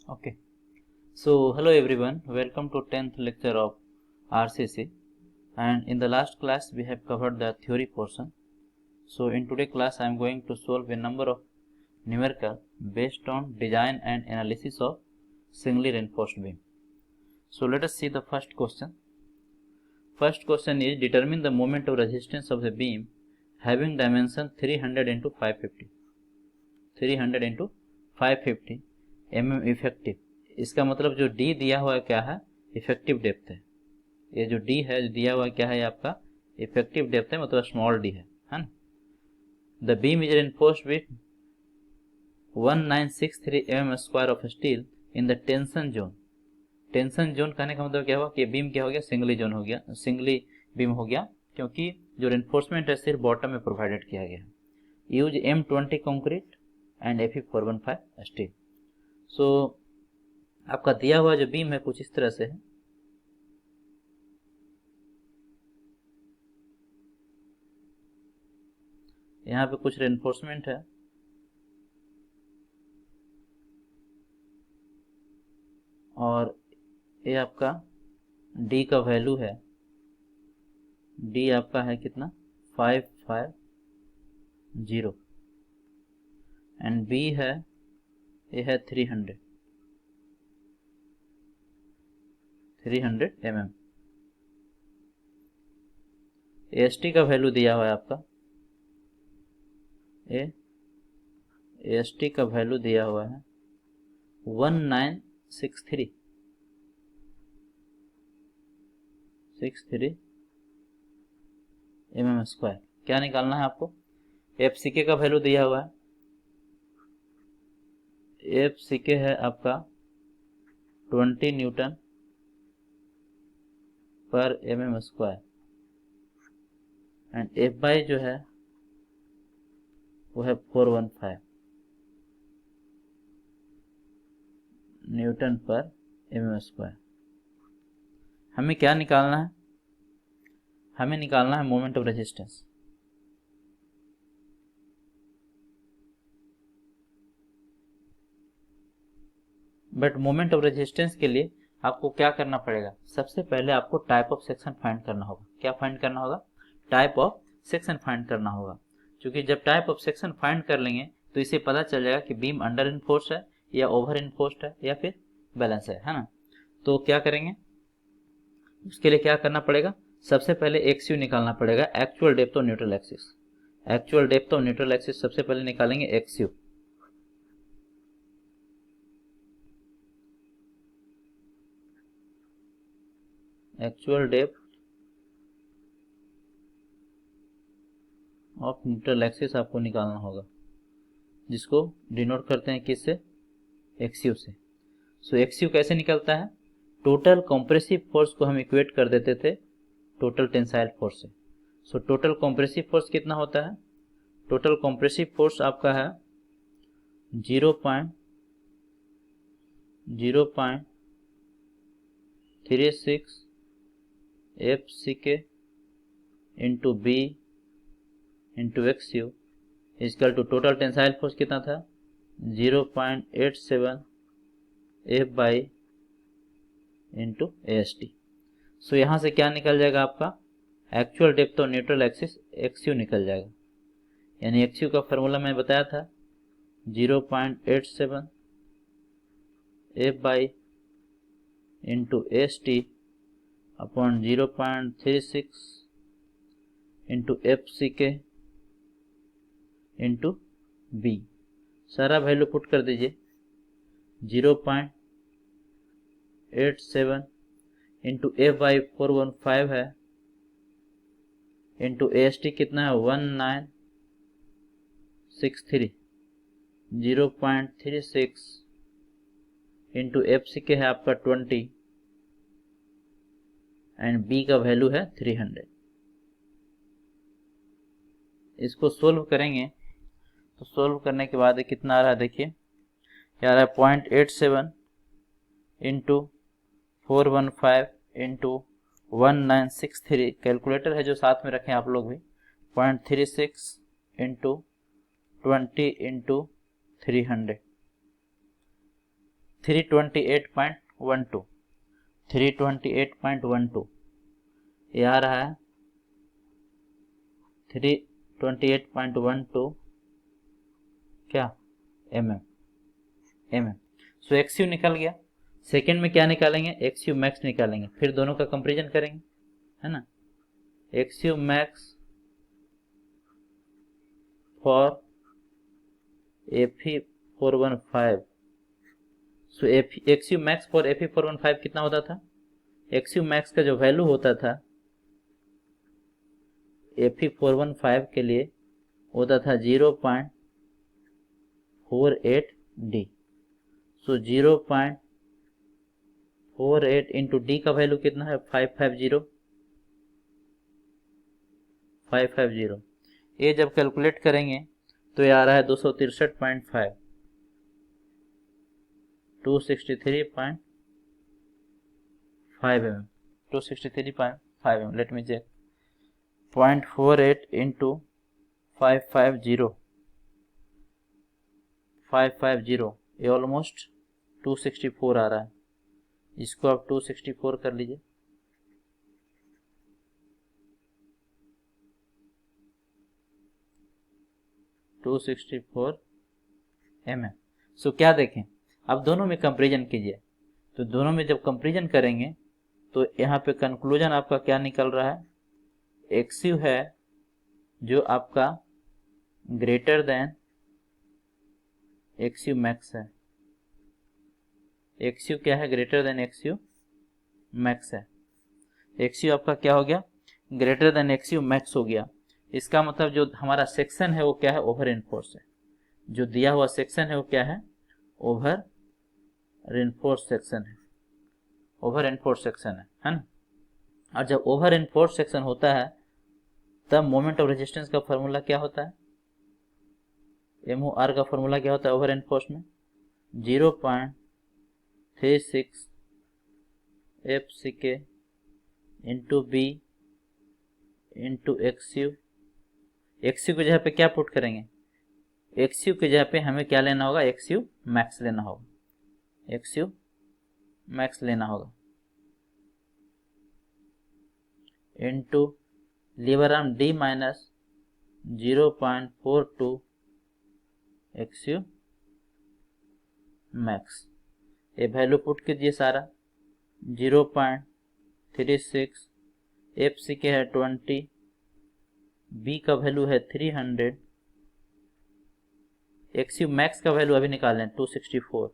Okay. So, hello everyone. Welcome to 10th lecture of RCC. And in the last class, we have covered the theory portion. So, in today's class, I am going to solve a number of numerical based on design and analysis of singly reinforced beam. So, let us see the first question. First question is determine the moment of resistance of the beam having dimension 300 into 550. 300 into 550 mm effective. इसका मतलब जो D दिया हुआ है क्या है, effective depth है. ये जो डी है दिया हुआ क्या है, आपका इफेक्टिव डेप्थ है, मतलब स्मॉल डी है ना. The beam is reinforced with 1963 mm square of steel in the tension zone. Tension zone कहने का मतलब क्या हुआ कि बीम क्या हो गया, सिंगली जोन हो गया, सिंगली बीम हो गया, क्योंकि जो रेनफोर्समेंट है सिर्फ बॉटम में प्रोवाइडेड किया गया है. Use M20 concrete and Fe415 steel. So आपका दिया हुआ जो बीम है कुछ इस तरह से है. यहाँ पे कुछ रेनफोर्समेंट है और ये आपका डी का वैल्यू है. डी आपका है कितना, 550 एंड बी है, ये है 300 mm. एस टी का वैल्यू दिया हुआ है आपका, एस टी का वैल्यू दिया हुआ है 1963 mm स्क्वायर. क्या निकालना है आपको, एफ सी के का वैल्यू दिया हुआ है. एफ सी के है आपका 20 न्यूटन पर mm square and F by जो है वो है 415 न्यूटन पर mm स्क्वायर. हमें क्या निकालना है, हमें निकालना है moment of resistance. But moment of resistance के लिए आपको क्या करना पड़ेगा, सबसे पहले आपको टाइप ऑफ सेक्शन फाइंड करना होगा. क्या फाइंड करना होगा, टाइप ऑफ सेक्शन फाइंड करना होगा. क्योंकि जब टाइप ऑफ सेक्शन फाइंड कर लेंगे तो इसे पता चल जाएगा कि बीम अंडर इनफोर्स्ड है या ओवर इनफोर्स्ड है या फिर बैलेंस है ना. तो क्या करेंगे, उसके लिए क्या करना पड़ेगा, सबसे पहले एक्स यू निकालना पड़ेगा, actual depth of neutral axis. Actual depth of neutral axis सबसे पहले निकालेंगे x you. Actual depth of neutral axis आपको निकालना होगा, जिसको डिनोट करते हैं किससे, एक्सयू से. सो एक्सयू कैसे निकलता है, टोटल कंप्रेसिव फोर्स को हम इक्वेट कर देते थे टोटल टेंसाइल फोर्स से. सो टोटल कंप्रेसिव फोर्स कितना होता है, टोटल कंप्रेसिव फोर्स आपका है 0.36 F C K into B into X U is equal to total tensile force कितना था 0.87 F by into S T. So यहाँ से क्या निकल जाएगा आपका, actual depth of neutral axis X U निकल जाएगा. यानी एक्स यू का फॉर्मूला मैं बताया था 0.87 F by into S T upon 0.36 into F C K into B. सारा वैल्यू पुट कर दीजिए, 0.87 इंटू एफ बाई 415 है इंटू एस टी कितना है 1963, 0.36 इंटू एफ सी के है आपका 20 एंड बी का वैल्यू है 300. इसको सोल्व करेंगे तो सोल्व करने के बाद कितना आ रहा है, देखिए क्या आ रहा है 0.87 इंटू 415 इंटू 1963, कैलकुलेटर है जो साथ में रखें आप लोग भी, 0.36 इंटू 20 इंटू 300. 328.12 328.12 ये आ रहा है 328.12 क्या mm। सो एक्सयू निकल गया। सेकेंड में क्या निकालेंगे, एक्सयू मैक्स निकालेंगे, फिर दोनों का कंपेरिजन करेंगे, है ना। XU max for Fe415, so XU max for Fe415 कितना होता था, एक्सयू मैक्स का जो वैल्यू होता था Fe415 के लिए होता था 0.48D। सो 0.48 इंटू डी का वैल्यू कितना है 550। ये जब कैलकुलेट करेंगे तो ये आ रहा है 263.5 mm 263.5 mm। Let me check 0.48 into 550 ये ऑलमोस्ट 264 आ रहा है। इसको आप 264 कर लीजिए। mm। सो क्या देखें, अब दोनों में कंपेरिजन कीजिए, तो दोनों में जब कंपेरिजन करेंगे तो यहाँ पे कंक्लूजन आपका क्या निकल रहा है, एक्सयू है जो आपका ग्रेटर देन एक्सयू मैक्स है। एक्सयू क्या है, ग्रेटर देन एक्सयू मैक्स है। एक्सयू आपका क्या हो गया, ग्रेटर देन एक्सयू मैक्स हो गया। इसका मतलब जो हमारा सेक्शन है वो क्या है, ओवर इनफोर्स है। जो दिया हुआ सेक्शन है वो क्या है, ओवर इनफोर्स सेक्शन है, ओवर इनफोर्स सेक्शन है ना। और जब ओवर इनफोर्स सेक्शन होता है तब मोमेंट ऑफ रेजिस्टेंस का फॉर्मूला क्या होता है, MOR का फॉर्मूला क्या होता है ओवर इनफोर्स में, 0.36 FCK इंटू B इंटू एक्सयू। एक्सयू की जगह पे क्या पुट करेंगे, एक्सयू की जगह पे हमें क्या लेना होगा, एक्सयू मैक्स लेना होगा, एक्सयू मैक्स लेना होगा into lever arm D minus 0.42 XU max. ये वैल्यू पुट कीजिए सारा, 0.36 FCK है 20, B का वैल्यू है 300, एक्सयू मैक्स का वैल्यू अभी निकाल लें 264,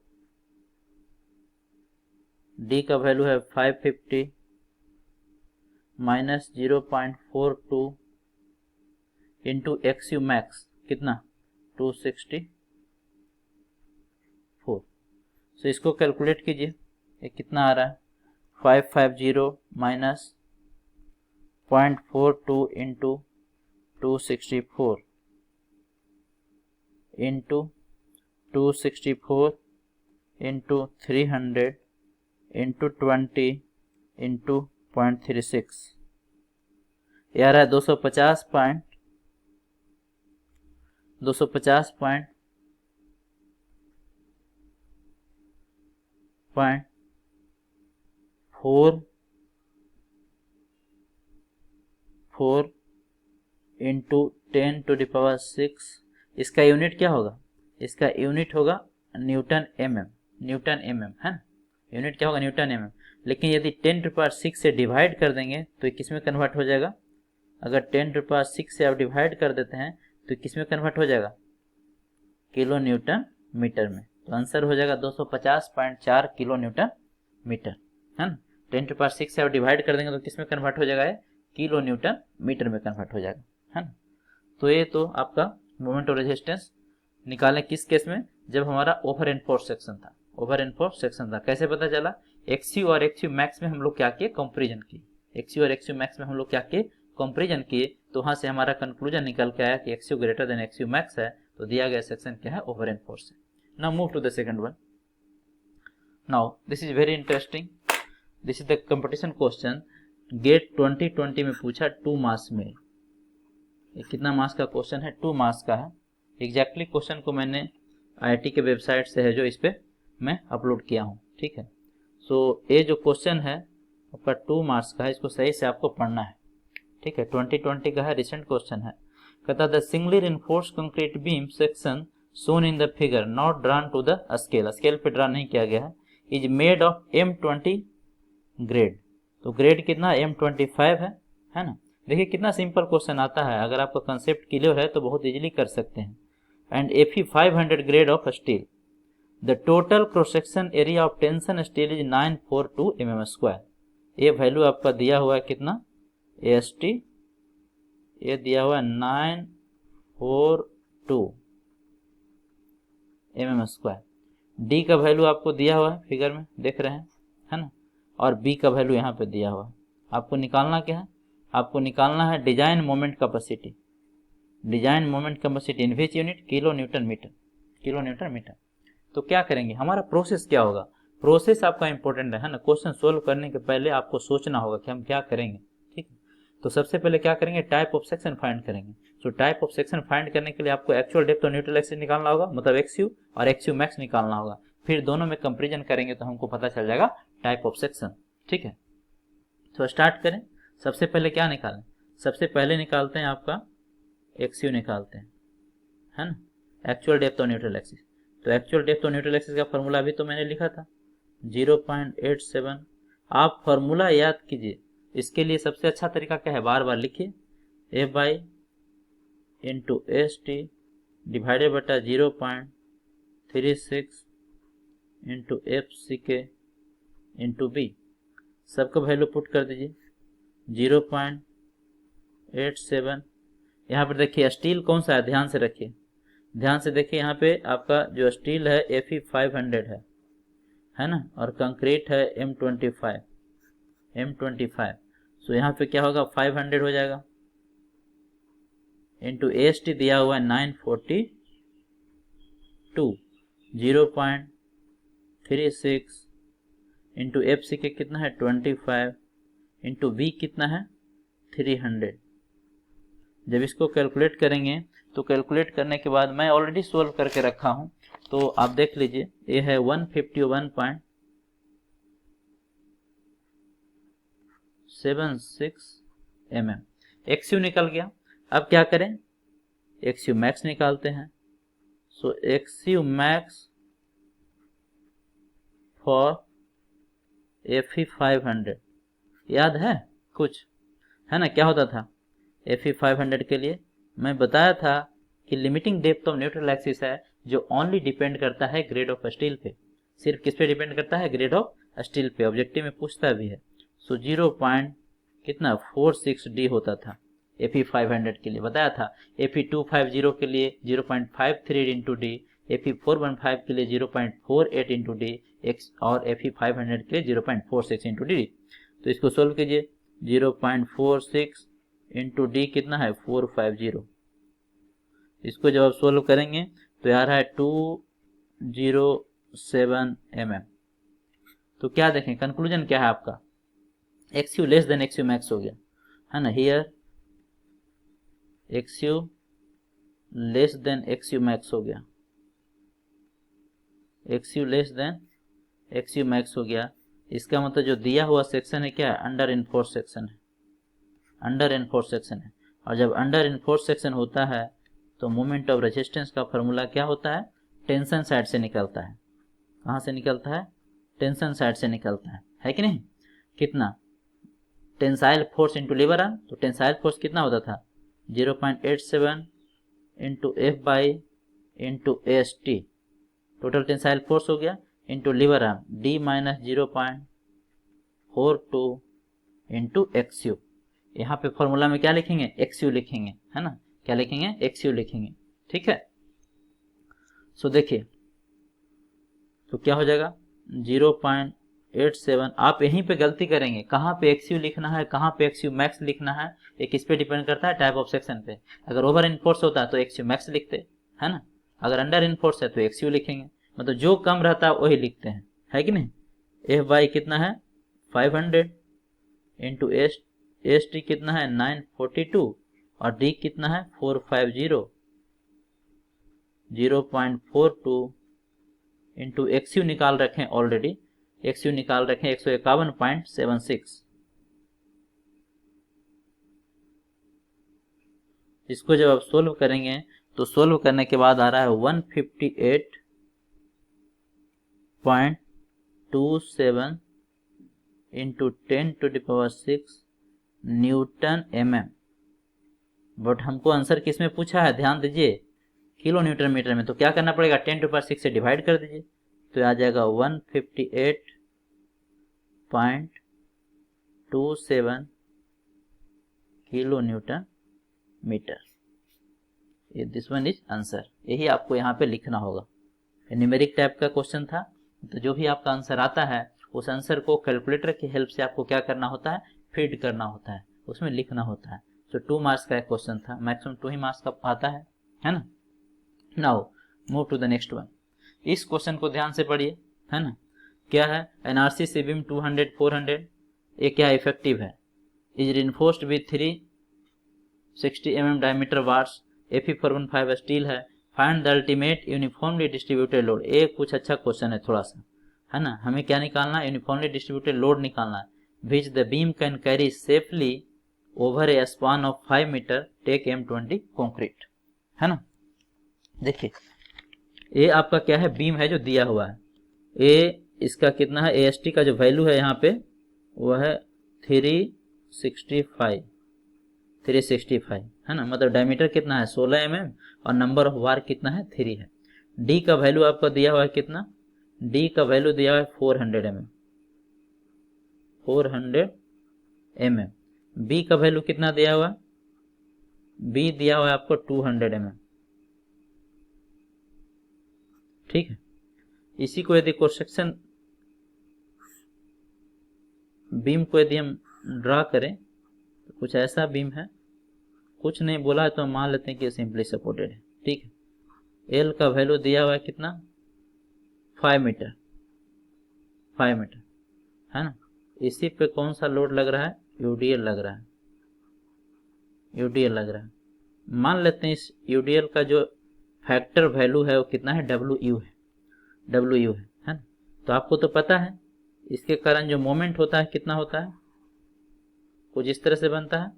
D का वैल्यू है 550 माइनस 0.42 इंटू एक्सयू मैक्स कितना 264। सो इसको कैलकुलेट कीजिए, ये कितना आ रहा है 550 minus 0.42 into 264 into 264 into 300 into 20 into 0.36, ये आ रहा है 250.4 इंटू 10⁶। इसका यूनिट क्या होगा, इसका यूनिट होगा न्यूटन mm, न्यूटन mm है ना, यूनिट क्या होगा न्यूटन mm। लेकिन यदि 10⁶ से डिवाइड कर देंगे तो किस में कन्वर्ट हो जाएगा, अगर 10⁶ से आप डिवाइड कर देते हैं तो किस में कन्वर्ट हो जाएगा, किलो न्यूटन मीटर में। तो आंसर हो जाएगा 250.4 किलो न्यूटन मीटर, है ना। 10⁶ से आप डिवाइड कर देंगे तो किस में कन्वर्ट हो जाएगा, किलो न्यूटन मीटर में कन्वर्ट हो जाएगा, है ना। तो ये तो आपका मोमेंट ऑफ रेजिस्टेंस निकालें किस केस में, जब हमारा ओवर एनफोर्स सेक्शन था, ओवर एनफोर्स सेक्शन था। कैसे पता चला, एक्सयू और एक्सयू मैक्स में हम लोग क्या किए, कंपेरिजन किए, एक्सयू और एक्सयू मैक्स में हम लोग क्या किए, कंपेरिजन किए। तो वहां से हमारा कंक्लूजन निकल के आया कि XU greater than XU max है, तो दिया गया सेक्शन क्या है, ओवर एनफोर्स है। Now move to the second one. Now this is very interesting, this is the competition question, GATE 2020 में पूछा 2 मास में। ये कितना मास का क्वेश्चन है, 2 मास का है। एग्जैक्टली क्वेश्चन को मैंने IIT के वेबसाइट से है जो इस पे मैं अपलोड किया हूँ, ठीक है। सो ये जो क्वेश्चन है आपका 2 मार्क्स का है, इसको सही से आपको पढ़ना है, ठीक है। 2020 का है, रिसेंट क्वेश्चन है। कहता the singly reinforced concrete beam section shown in the figure not drawn to the scale, scale पे ड्रा नहीं किया गया है, is made of M20 grade. तो ग्रेड कितना M25 है ना। देखिए कितना सिंपल क्वेश्चन आता है, अगर आपका कंसेप्ट क्लियर है तो बहुत इजीली कर सकते हैं। And Fe 500 grade of steel, the total cross section area of tension steel is 942 mm²। ये वैल्यू आपका दिया हुआ है कितना, AST ये दिया हुआ है 942 mm²। डी का वैल्यू आपको दिया हुआ है, फिगर में देख रहे हैं, है ना। और बी का वैल्यू यहाँ पे दिया हुआ है। आपको निकालना क्या है, आपको निकालना है design moment capacity. Design moment capacity in which unit, kilo newton metre, kilo newton metre. तो क्या करेंगे, हमारा प्रोसेस क्या होगा, प्रोसेस आपका इंपॉर्टेंट है ना। क्वेश्चन सोल्व करने के पहले आपको सोचना होगा कि हम क्या करेंगे, ठीक है। तो सबसे पहले क्या करेंगे, टाइप ऑफ सेक्शन फाइंड करेंगे। So type of section find करने के लिए आपको एक्चुअल डेप्थ और न्यूट्रल एक्सिस निकालना होगा, मतलब XU और XU मैक्स निकालना होगा। फिर दोनों में कंपेरिजन करेंगे तो हमको पता चल जाएगा टाइप ऑफ सेक्शन, ठीक है। तो स्टार्ट करें। सबसे पहले क्या निकालें, सबसे पहले निकालते हैं आपका XU निकालते हैं, है ना, एक्चुअल डेप्थ और न्यूट्रल एक्सिस। तो एक्चुअल डेप्थ और न्यूट्रल एक्सिस का फॉर्मूला अभी तो मैंने लिखा था 0.87। आप फॉर्मूला याद कीजिए, इसके लिए सबसे अच्छा तरीका क्या है, बार बार लिखिए, F/* ST डिवाइडेड बटा 0.36 इंटू FCK इंटू B। सबका वैल्यू पुट कर दीजिए 0.87। यहाँ पर देखिए स्टील कौन सा है, ध्यान से रखिए, ध्यान से देखिए। यहाँ पे आपका जो स्टील है Fe 500 है ना, और कंक्रीट है M25। सो यहाँ पे क्या होगा, 500 हो जाएगा इंटू AST दिया हुआ है 942, 0.36 इंटू FCK कितना है 25 इंटू B कितना है 300। जब इसको कैलकुलेट करेंगे तो कैलकुलेट करने के बाद मैं ऑलरेडी सोल्व करके रखा हूं, तो आप देख लीजिए, ये है 151.76 mm। XU निकल गया। अब क्या करें, XU मैक्स निकालते हैं। सो XU मैक्स फॉर Fe 500 याद है कुछ, है ना, क्या होता था Fe 500 के लिए मैं बताया था कि limiting depth of neutral axis है जो ओनली डिपेंड करता है ग्रेड ऑफ स्टील पे। सिर्फ किस पे डिपेंड करता है, ग्रेड ऑफ स्टील पे। ऑब्जेक्टिव में पूछता भी है। सो 0.46D होता था Fe 500 के लिए, बताया था। Fe 250 के लिए 0.53 इंटू डी, Fe 415 के लिए 0.48 इंटू डी, और Fe 500 के लिए 0.46 इंटू डी। तो इसको सोल्व कीजिए, 0.46 इंटू डी कितना है 450। इसको जब आप सोल्व करेंगे तो यार है 207 mm। तो क्या देखें, कंक्लूजन क्या है आपका, XU less than XU max हो गया, है ना। Here XU less than XU max हो गया, XU less than XU max हो गया। इसका मतलब जो दिया हुआ सेक्शन है क्या है, अंडर इनफोर्स सेक्शन है, अंडर इनफोर्स सेक्शन है। और जब अंडर इनफोर्स सेक्शन होता है तो मोमेंट ऑफ रेजिस्टेंस का फॉर्मूला क्या होता है, टेंशन साइड से निकलता है। कहाँ से निकलता है, टेंशन साइड से निकलता है कि नहीं। कितना, tensile force into lever arm, तो टेंसाइल फोर्स कितना होता था 0.87 into F/* into AST, total tensile force हो गया, into lever arm D minus 0.42 into XU। यहाँ पे फॉर्मूला में क्या लिखेंगे, XU लिखेंगे, है ना, क्या लिखेंगे, XU लिखेंगे, ठीक है। सो देखिए तो क्या हो जाएगा 0.87। आप यहीं पे गलती करेंगे, कहाँ पे XU लिखना है, कहाँ पे XU मैक्स लिखना है, ये किस पे डिपेंड करता है, टाइप ऑफ सेक्शन पे। अगर ओवर इनफोर्स होता है तो XU मैक्स लिखते, है ना, अगर अंडर इनफोर्स है तो XU लिखेंगे, मतलब जो कम रहता है वही लिखते हैं, है कि नहीं। F/* कितना है 500 इंटू AST कितना है 942 और D कितना है 450, 0.42 इंटू एक्स यू निकाल रखें, ऑलरेडी एक्स यू निकाल रखें 151.76। इसको जब आप सोल्व करेंगे तो सोल्व करने के बाद आ रहा है 158.27 इंटू 10⁶ न्यूटन mm। बट हमको आंसर किस में पूछा है, ध्यान दीजिए, किलो न्यूटन मीटर में। तो क्या करना पड़ेगा, 10⁶ से डिवाइड कर दीजिए, तो आ जाएगा 158.27 किलो न्यूटन मीटर। ये दिस वन इज आंसर। यही आपको यहाँ पे लिखना होगा। न्यूमेरिक टाइप का क्वेश्चन था, तो जो भी आपका आंसर आता है उस आंसर को कैलकुलेटर की हेल्प से आपको क्या करना होता है, फीड करना होता है, उसमें लिखना होता है। तो 2 मार्क्स का एक क्वेश्चन था, मैक्सिमम 2 ही मार्क्स का आता है ना। Now move to the next one. इस क्वेश्चन को ध्यान से पढ़िए, है ना। क्या है, एन आरसीसी बीम 200-400, ये क्या इफेक्टिव है, is reinforced with 360 mm diameter bars, Fe415 steel है, find the ultimate uniformly distributed load. ये कुछ अच्छा क्वेश्चन है थोड़ा सा, है ना। हमें क्या निकालना है, यूनिफॉर्मली डिस्ट्रीब्यूटेड लोड निकालना है, which the beam can carry safely over a span of 5 metre, take M20 concrete, है ना। देखिए ये आपका क्या है, बीम है जो दिया हुआ है, ये इसका कितना है, AST का जो वैल्यू है यहाँ पे वो है 365, है ना। मतलब डायमीटर कितना है 16 mm और नंबर ऑफ वार कितना है 3 है। डी का वैल्यू आपका दिया हुआ है कितना, डी का वैल्यू दिया हुआ है 400 mm। बी का वैल्यू कितना दिया हुआ है, बी दिया हुआ है आपको 200 mm, ठीक है। इसी को यदि क्रॉस सेक्शन बीम को यदि हम ड्रा करें तो कुछ ऐसा बीम है, कुछ नहीं बोला है तो हम मान लेते हैं कि सिंपली सपोर्टेड है, ठीक है। एल का वैल्यू दिया हुआ है कितना, 5 मीटर, है ना। इसी पे कौन सा लोड लग रहा है, यूडीएल लग रहा है। मान लेते हैं इस यूडीएल का जो फैक्टर वैल्यू है वो कितना है, डब्ल्यू है ना। तो आपको तो पता है इसके कारण जो मोमेंट होता है कितना होता है, कुछ इस तरह से बनता है,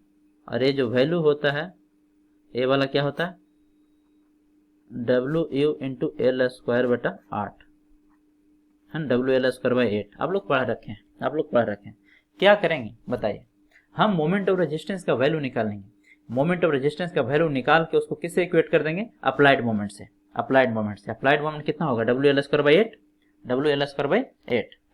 और ये जो वैल्यू होता है ये वाला क्या होता है, डब्ल्यू इंटू एल स्क्वायर बटा 8, है ना, WL²/8। आप लोग पढ़ रखे हैं। क्या करेंगे बताइए, हम मोमेंट ऑफ रेजिस्टेंस का वैल्यू निकालेंगे। मोमेंट ऑफ रेजिस्टेंस का वैल्यू निकाल के उसको किससे इक्वेट कर देंगे, अप्लाइड मोमेंट से। अप्लाइड मोमेंट कितना होगा, WL²/8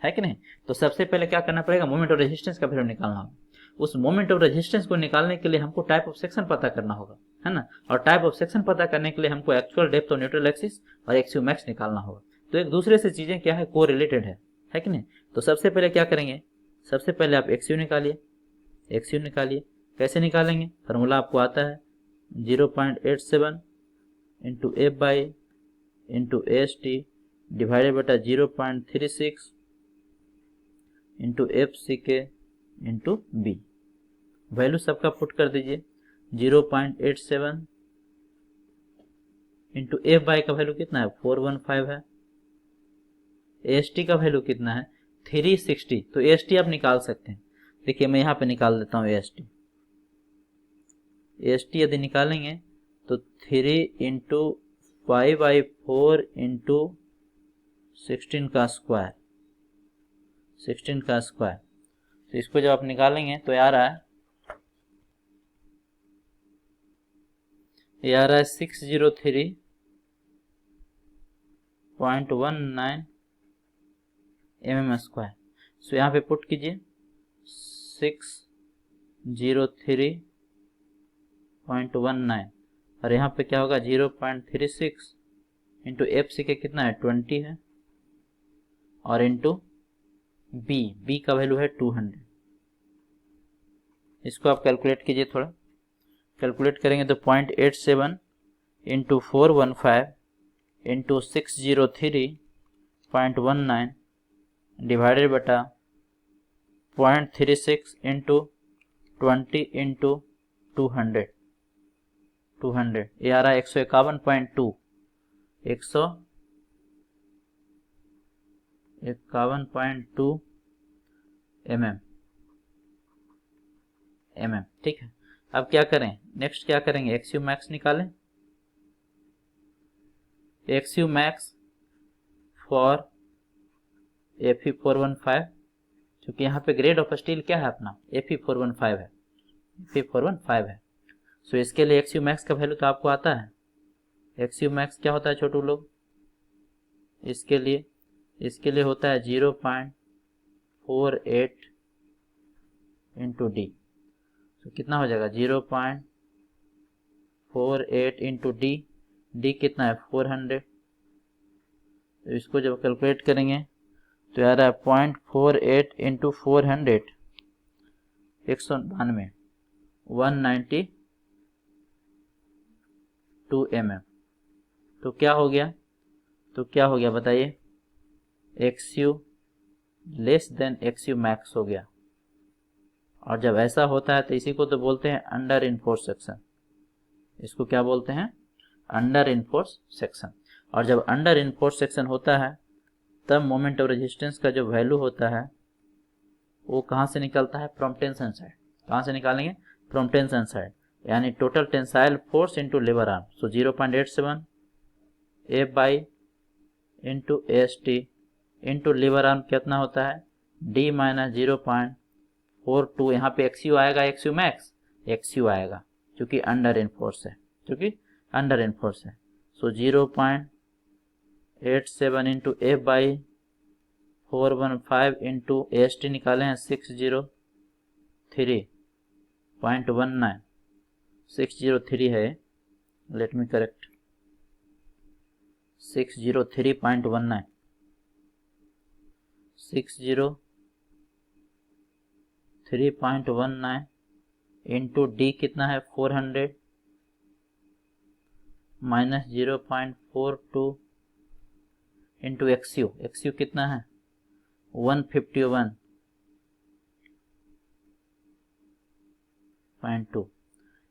है कि नहीं। तो सबसे पहले क्या करना पड़ेगा, मोमेंट ऑफ रेजिस्टेंस का वैल्यू निकालना होगा। उस मोमेंट ऑफ रेजिस्टेंस को निकालने के लिए हमको टाइप ऑफ सेक्शन पता करना होगा, है ना। और टाइप ऑफ सेक्शन पता करने के लिए हमको actual depth of neutral axis और एक्सयू मैक्स निकालना होगा। तो एक दूसरे से चीजें क्या है, को रिलेटेड है कि नहीं। तो सबसे पहले क्या करेंगे, सबसे पहले आप एक्सयू निकालिए। कैसे निकालेंगे, फार्मूला आपको आता है 0.87 into F by into AST divided बटा 0.36 into FCK into B. Value सबका पुट कर दीजिए, 0.87 इंटू एफ बाई का वैल्यू कितना है 415 है, AST का वैल्यू कितना है 360। तो AST आप निकाल सकते हैं, देखिए मैं यहाँ पे निकाल देता हूँ AST यदि निकालेंगे तो 3 इंटू 5/4 इंटू 16 का स्क्वायर, तो इसको जब आप निकालेंगे तो आ रहा है 603.19 mm²। सो यहाँ पे पुट कीजिए 603.19 और यहाँ पे क्या होगा 0.36 इंटू FCK कितना है 20 है, और इंटू बी का वैल्यू है 200। इसको आप कैलकुलेट कीजिए, थोड़ा कैलकुलेट करेंगे तो 0.87 इंटू 415 इंटू 603.19 डिवाइडेड बटा 0.36 इंटू 20 इंटू 200, ये आ रहा है 151.2 51.2 mm, ठीक है। अब क्या करें, नेक्स्ट क्या करेंगे, एक्सयू मैक्स निकालें। एक्सयू मैक्स फॉर Fe415, क्योंकि यहाँ पे ग्रेड ऑफ स्टील क्या है अपना, Fe415 है, Fe415 है। सो इसके लिए एक्सयू मैक्स का वैल्यू तो आपको आता है। एक्सयू मैक्स क्या होता है छोटू लोग, इसके लिए होता है 0.48 इंटू डी। तो कितना हो जाएगा 0.48 इंटू डी, डी कितना है 400। तो इसको जब कैलकुलेट करेंगे तो आ रहा है 0.48 इंटू 400, 192, 192 mm। तो क्या हो गया बताइए, एक्सयू लेस देन एक्सयू मैक्स हो गया। और जब ऐसा होता है तो इसी को तो बोलते हैं अंडर इनफोर्स सेक्शन। इसको क्या बोलते हैं, अंडर इनफोर्स सेक्शन। और जब अंडर इनफोर्स सेक्शन होता है तब मोमेंट ऑफ रेजिस्टेंस का जो वैल्यू होता है वो कहाँ से निकलता है, फ्रॉम टेंशन साइड। कहाँ से निकालेंगे, फ्रॉम टेंशन साइड, यानी total tensile force into labour arm. सो 0.87 F Y into AST into labour arm कितना होता है, D माइनस 0.42। यहाँ पे एक्सयू आएगा, एक्सयू मैक्स एक्सयू आएगा क्योंकि अंडर इनफोर्स है, सो 0.87 into F by 415 into AST निकाले हैं 603.19, 603 है, let me correct, 603.19, 603.19 into D कितना है 400 माइनस 0.42 इंटू एक्सयू कितना है 151.2।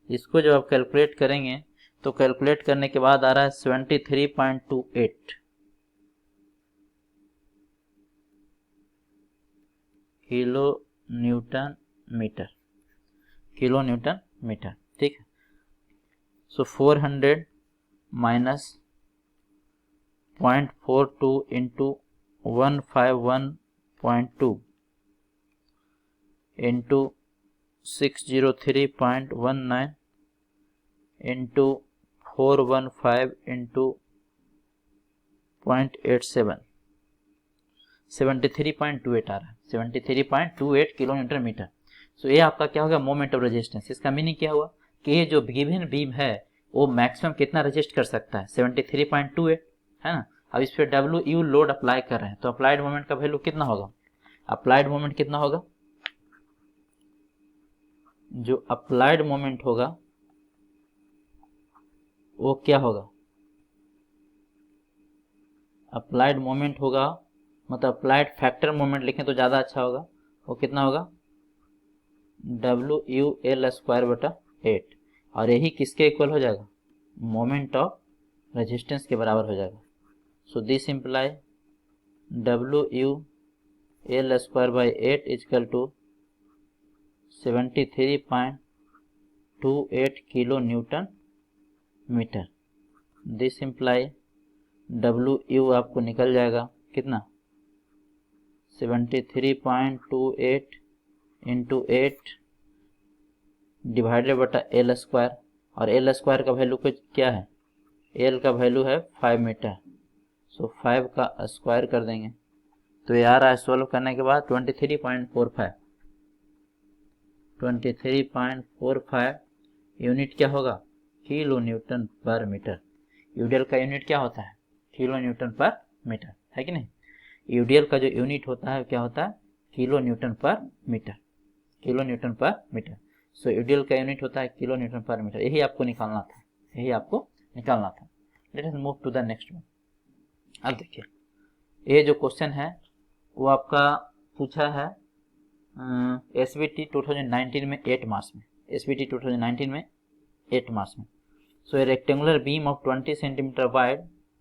इसको जब आप कैलकुलेट करेंगे तो कैलकुलेट करने के बाद आ रहा है 73.28 किलो न्यूटन मीटर, ठीक है। सो 400 minus 0.42 into 151.2 into 603.19 into 415 into 0.87, 73.28 आ रहा है, 73.28 किलो न्यूटन मीटर। सो ये आपका क्या होगा, मोमेंट ऑफ रेजिस्टेंस। इसका मीनिंग क्या हुआ कि ये जो गिवन बीम है वो मैक्सिमम कितना रेजिस्ट कर सकता है, 73.28, है ना। अब इस पर WU लोड अप्लाई कर रहे हैं तो अप्लाइड मोमेंट का वैल्यू कितना होगा, अप्लाइड मोमेंट कितना होगा, जो अप्लाइड मोमेंट होगा वो क्या होगा, अप्लाइड मोमेंट होगा, मतलब अप्लाइड फैक्टर मोमेंट लिखें तो ज़्यादा अच्छा होगा, वो कितना होगा WUL²/8, और यही किसके इक्वल हो जाएगा, मोमेंट ऑफ रेजिस्टेंस के बराबर हो जाएगा। So this imply WUL²/8 equal to 73.28 kilo newton metre. This imply WU आपको निकल जाएगा कितना, 73.28 इंटू 8 डिवाइडेड बटा L², और L² का वैल्यू क्या है, L का वैल्यू है 5 मीटर। सो 5 का स्क्वायर कर देंगे तो ये आ रहा है सॉल्व करने के बाद 23.45 यूनिट क्या होगा, किलो न्यूटन पर मीटर। यूडीएल का यूनिट क्या होता है, किलो न्यूटन पर मीटर, है कि नहीं। यूडीएल का जो यूनिट होता है क्या होता है, किलो न्यूटन पर मीटर, सो यूडीएल का यूनिट होता है किलो न्यूटन पर मीटर। यही आपको निकालना था, let us move to the next one. अब देखिए ये जो क्वेश्चन है वो आपका पूछा है SBT 2019 में 8 मार्क्स में, SBT 2019 में 8 मार्क्स में। So a rectangular beam of 20 centimetre wide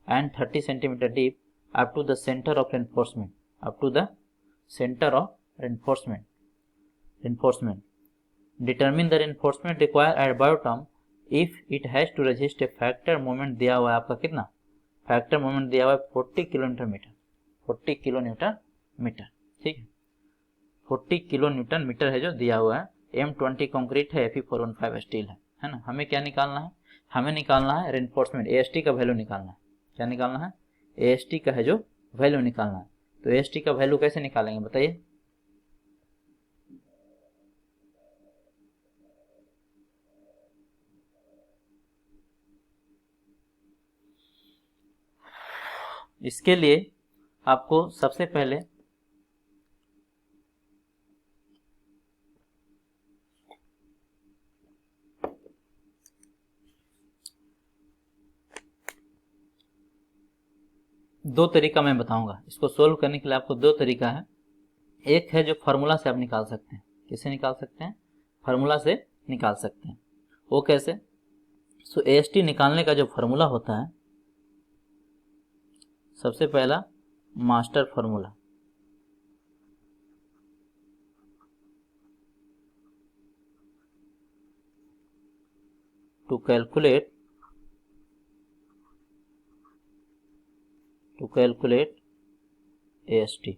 and 30 centimetre deep up to the centre of enforcement up to the center of reinforcement. Determine the reinforcement required at bottom if it has to resist a factor moment दिया हुआ है आपका कितना, factor moment दिया हुआ है 40 kilometre metre, 40 kilo newton metre, ठीक है, 40 किलो न्यूटन मीटर है जो दिया हुआ है। M20 कंक्रीट है, Fe415 स्टील है ना। हमें क्या निकालना है, हमें निकालना है रेनफोर्समेंट, AST का वैल्यू निकालना है। क्या निकालना है, AST का है जो वैल्यू निकालना है। तो AST का वैल्यू कैसे निकालेंगे बताइए। इसके लिए आपको सबसे पहले दो तरीका मैं बताऊंगा। इसको सोल्व करने के लिए आपको दो तरीका है। एक है जो फार्मूला से आप निकाल सकते हैं। किससे निकाल सकते हैं, फार्मूला से निकाल सकते हैं। वो कैसे, सो AST निकालने का जो फार्मूला होता है, सबसे पहला master formula, to calculate AST।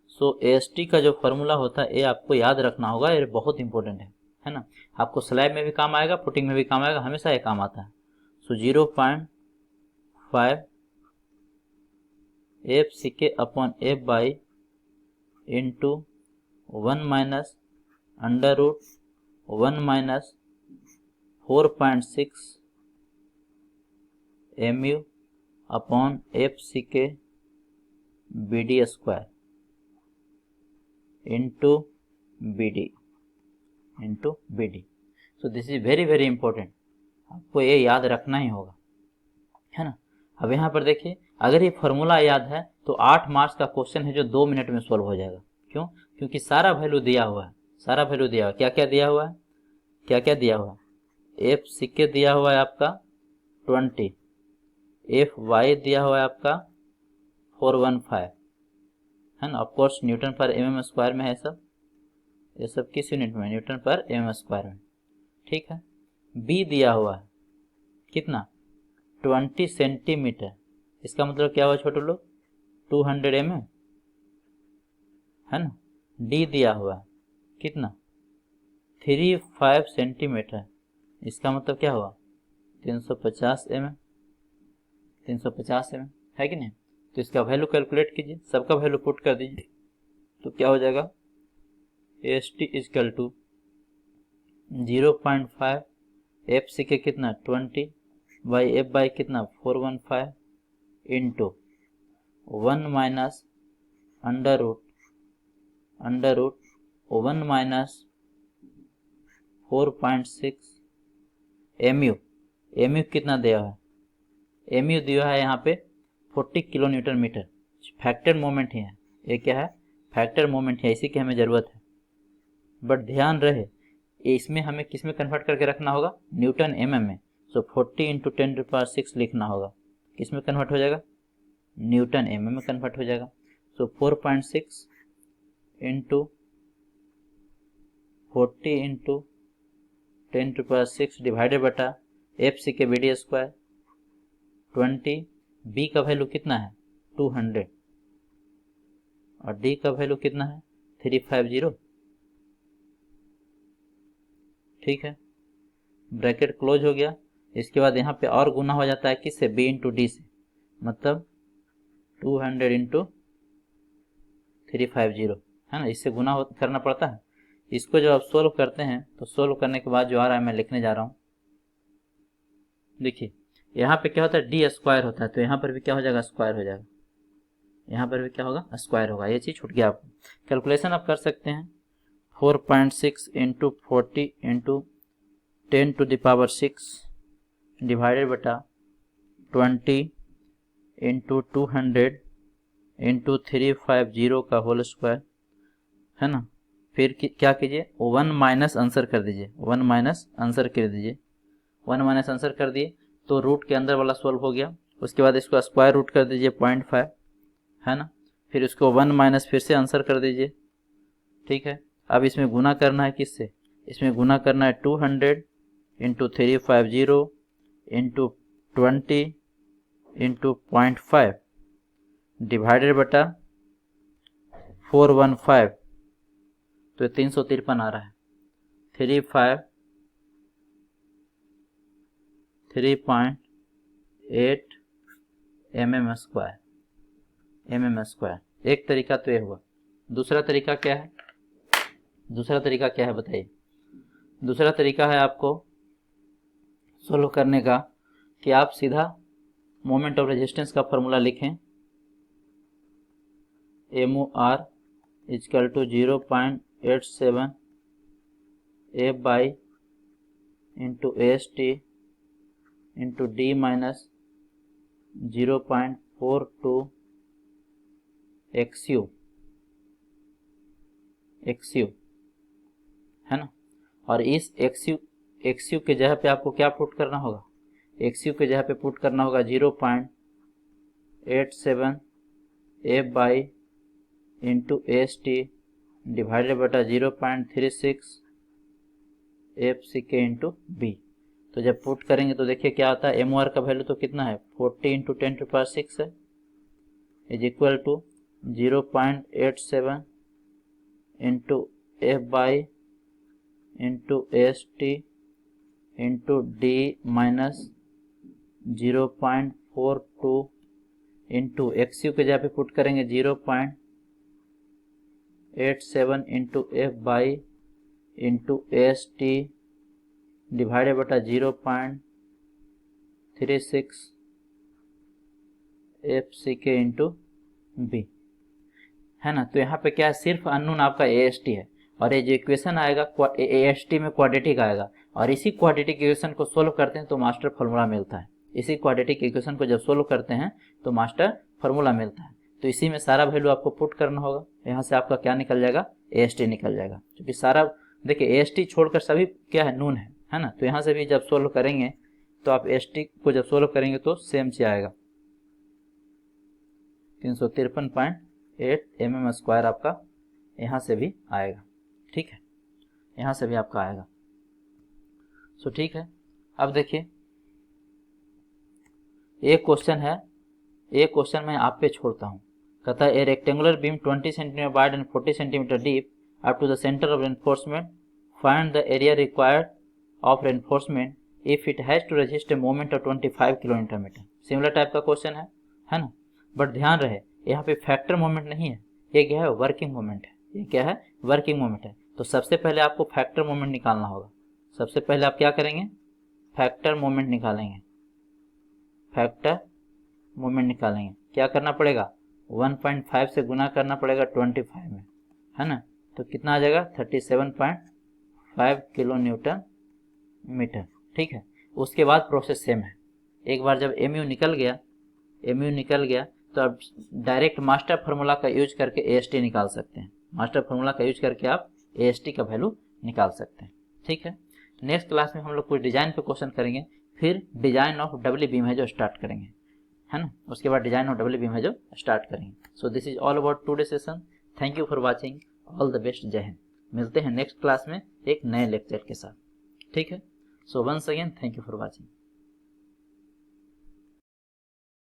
So AST का जो फार्मूला होता है ये आपको याद रखना होगा, ये बहुत इंपॉर्टेंट है ना। आपको स्लैब में भी काम आएगा, फुटिंग में भी काम आएगा, हमेशा ये काम आता है। So 0.5 FCK upon F Y into 1 minus under root 1 minus 4.6 MU upon FCK BD square into BD। So this is very very important, आपको ये याद रखना ही होगा, है ना। अब यहाँ पर देखिए, अगर ये फॉर्मूला याद है तो 8 मार्क्स का क्वेश्चन है जो 2 मिनट में सॉल्व हो जाएगा। क्यों, क्योंकि सारा वैल्यू दिया हुआ है, सारा वैल्यू दिया हुआ है। क्या क्या दिया हुआ है, क्या क्या दिया हुआ है, FCK दिया हुआ है आपका 20, FY दिया हुआ है आपका 415, है ना। ऑफकोर्स न्यूटन पर mm स्क्वायर में है सब, ये सब किस यूनिट में, न्यूटन पर mm स्क्वायर में, ठीक है। B दिया हुआ है कितना, 20 सेंटीमीटर, इसका मतलब क्या हुआ छोटे लोग, 200 mm, है ना। D दिया हुआ है कितना, 35 सेंटीमीटर, इसका मतलब क्या हुआ, 350 mm, 350 mm, है कि नहीं। तो इसका वैल्यू कैलकुलेट कीजिए, सबका वैल्यू पुट कर दीजिए, तो क्या हो जाएगा, AST इक्वल टू 0.5 FCK कितना 20 बाई F बाई कितना 415 into 1 minus under root 1 minus 4.6 MU कितना दिया है, MU दिया है यहाँ पे 40 kilo newton metre, factor moment ही है, ये क्या है, फैक्टर मोमेंट है, इसी की हमें ज़रूरत है। बट ध्यान रहे इसमें हमें किस में कन्वर्ट करके रखना होगा, न्यूटन mm में। सो 40 इंटू 10⁶ लिखना होगा, किस में कन्वर्ट हो जाएगा, न्यूटन mm में कन्वर्ट हो जाएगा। सो 4.6 इंटू 40 इंटू 10⁶ डिवाइडेड बटा FCK BD स्क्वायर 20, B का वैल्यू कितना है 200 और D का वैल्यू कितना है 350, ठीक है। ब्रैकेट क्लोज हो गया। इसके बाद यहाँ पे और गुना हो जाता है किससे, B इंटू डी से, मतलब 200 इंटू 350, है ना, इससे गुना करना पड़ता है। इसको जब आप सोल्व करते हैं तो सोल्व करने के बाद जो आ रहा है मैं लिखने जा रहा हूँ। देखिए यहाँ पे क्या होता है, D स्क्वायर होता है, तो यहाँ पर भी क्या हो जाएगा, स्क्वायर हो जाएगा, यहाँ पर भी क्या होगा, स्क्वायर होगा। ये चीज़ छूट गया आपको, कैलकुलेशन आप कर सकते हैं। 4.6 इंटू 40 इंटू 10⁶ डिवाइडेड बटा 20 इंटू 200 इंटू 350 का होल स्क्वायर, है ना। फिर क्या कीजिए, 1 माइनस आंसर कर दीजिए, 1 माइनस आंसर कर दीजिए, 1 माइनस आंसर कर दिए तो रूट के अंदर वाला सॉल्व हो गया। उसके बाद इसको स्क्वायर रूट कर दीजिए 0.5, है ना। फिर इसको 1 माइनस फिर से आंसर कर दीजिए, ठीक है। अब इसमें गुना करना है किससे, इसमें गुना करना है 200 इंटू 350 इंटू 20 इंटू 0.5 डिवाइडेड बटा 415, तो ये 353 आ रहा है। 3.8 mm स्क्वायर। एक तरीका तो ये हुआ। दूसरा तरीका क्या है, दूसरा तरीका क्या है बताइए। दूसरा तरीका है आपको सोल्व करने का कि आप सीधा मोमेंट ऑफ रेजिस्टेंस का फॉर्मूला लिखें, MOR equal to 0.87 A Y into AST into D minus 0.42 XU है ना। और इस XU के जगह पे आपको क्या पुट करना होगा, XU के जगह पे पुट करना होगा 0.87 A Y into AST divided बटा 0.36 FCK इंटू B। तो जब पुट करेंगे तो देखिए क्या आता है, MOR का वैल्यू तो कितना है 40 इंटू 10⁻6 है, is equal to 0.87 into F Y into AST into D minus 0.42 into XU के जगह पे पुट करेंगे 0.87 into F Y into AST divided बटा 0.36 FCK इंटू B है ना। तो यहाँ पे क्या है, सिर्फ अननोन आपका AST है, और ये जो इक्वेशन आएगा AST में क्वाड्रेटिक आएगा, और इसी क्वाड्रेटिक इक्वेशन को सोल्व करते हैं तो मास्टर फार्मूला मिलता है। इसी क्वाड्रेटिक इक्वेशन को जब सोल्व करते हैं तो मास्टर फार्मूला मिलता है। तो इसी में सारा वैल्यू आपको पुट करना होगा, यहाँ से आपका क्या निकल जाएगा, AST निकल जाएगा। क्योंकि सारा देखिए AST छोड़कर सभी क्या है, नून है ना। तो यहाँ से भी जब सोल्व करेंगे तो आप AST को जब सोल्व करेंगे तो सेम से आएगा 353.8 mm स्क्वायर आपका यहाँ से भी आएगा, ठीक है, यहाँ से भी आपका आएगा। सो ठीक है। अब देखिए एक क्वेश्चन है, एक क्वेश्चन मैं आप पे छोड़ता हूँ। कहता है a rectangular beam 20 centimetre wide and 40 centimetre deep up to the centre of reinforcement, find the area required of reinforcement if it has to resist a moment of 25 kilometre metre. Similar type का question है ना। But ध्यान रहे यहाँ पे factor moment नहीं है, ये क्या है, वर्किंग मोमेंट है। ये क्या है, वर्किंग मोमेंट है। तो सबसे पहले आपको फैक्टर मोमेंट निकालना होगा। सबसे पहले आप क्या करेंगे, फैक्टर मोमेंट निकालेंगे। फैक्टर मोमेंट निकालेंगे, क्या करना पड़ेगा, 1.5 से गुना करना पड़ेगा 25 में, है ना। तो कितना आ जाएगा, 37.5 किलो न्यूटन मीटर, ठीक है। उसके बाद प्रोसेस सेम है। एक बार जब MU निकल गया तो आप डायरेक्ट मास्टर फार्मूला का यूज करके AST निकाल सकते हैं। मास्टर फार्मूला का यूज करके आप AST का वैल्यू निकाल सकते हैं, ठीक है। नेक्स्ट क्लास में हम लोग कुछ डिजाइन पे क्वेश्चन करेंगे, फिर डिजाइन ऑफ डबल बीम है जो स्टार्ट करेंगे, है ना। उसके बाद डिजाइन ऑफ डबल बीम है जो स्टार्ट करेंगे। सो this is all about today session. Thank you for watching, all the best, जय हिंद। मिलते हैं नेक्स्ट क्लास में एक नए लेक्चर के साथ, ठीक है। So once again thank you for watching.